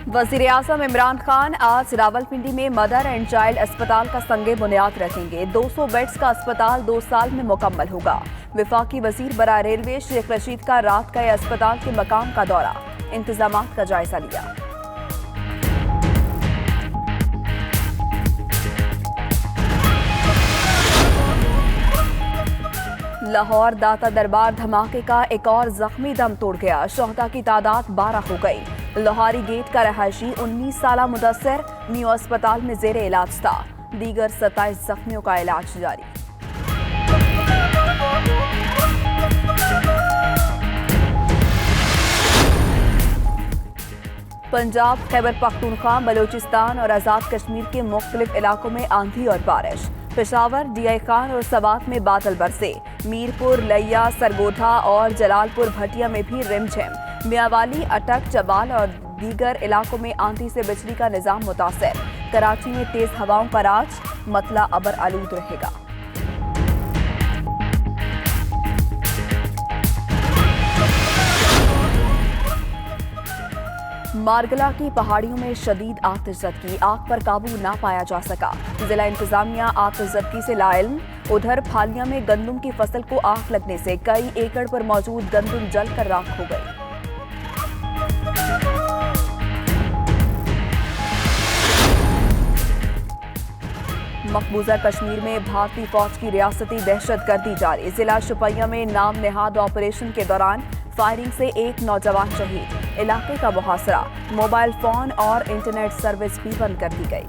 वज़ीर-ए-आज़म इमरान खान आज रावलपिंडी में मदर एंड चाइल्ड अस्पताल का संगे बुनियाद रखेंगे। 200 बेड्स का अस्पताल 2 साल में मुकम्मल होगा। वफाकी वजीर बराह रेलवे शेख रशीद का रात का अस्पताल के मकाम का दौरा, इंतजामात का जायजा लिया। लाहौर दाता दरबार धमाके का एक और जख्मी दम तोड़ गया। शोहदा की तादाद 12 हो गई। लाहौरी गेट का रहायशी 19 साल मुदस्सिर मियो अस्पताल में जेर इलाज था। दीगर 27 जख्मियों का इलाज जारी। पंजाब, खैबर पख्तूनख्वा, बलोचिस्तान और आज़ाद कश्मीर के मुख्तलिफ इलाकों में आंधी और बारिश। पेशावर, डीआई खान और सवात में बादल बरसे। मीरपुर, लिया, सरगोधा और जलालपुर भटिया में भी रिमझिम। मियावाली, अटक, चबाल और दीगर इलाकों में आंधी से बिजली का निजाम मुतासर। कराची में तेज हवाओं का राज, मतला अबर आलूद रहेगा। मारगला की पहाड़ियों में शदीद आतिशज़दगी, आग पर काबू ना पाया जा सका। जिला इंतजामिया आतिशज़दगी से लाइल्म। उधर फालिया में गंदम की फसल को आग लगने से कई एकड़ पर मौजूद गंदम जलकर राख हो गई। मकबूजा कश्मीर में भारतीय फौज की रियासती दहशतगर्दी जारी। जिला शुपिया में नाम नेहाद ऑपरेशन के दौरान फायरिंग से एक नौजवान शहीद। इलाके का मुहासरा, मोबाइल फोन और इंटरनेट सर्विस भी बंद कर दी गई।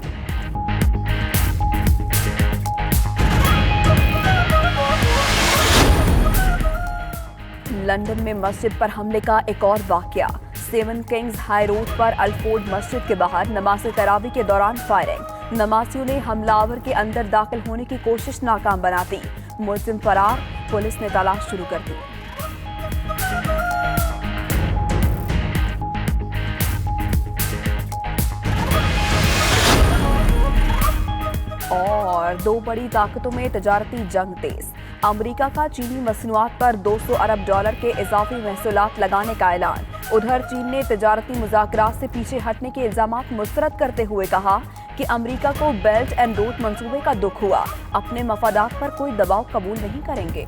लंदन में मस्जिद पर हमले का एक और वाकया। 7 किंग्स हाई रोड पर अल्फोर्ड मस्जिद के बाहर नमाज तरावी के दौरान फायरिंग। नमाजियों ने हमलावर के अंदर दाखिल होने की कोशिश नाकाम बना दी। मुलजिम फरार, पुलिस ने तलाश शुरू कर दी। और 2 बड़ी ताकतों में तजारती जंग तेज। अमेरिका का चीनी मसनूआत पर $200 अरब के इजाफी महसूलात लगाने का ऐलान। उधर चीन ने तजारती मुज़ाकरात से पीछे हटने के इल्जामात मुस्तरद करते हुए कहा कि अमेरिका को बेल्ट एंड रोड मंसूबे का दुख हुआ, अपने मफादात पर कोई दबाव कबूल नहीं करेंगे।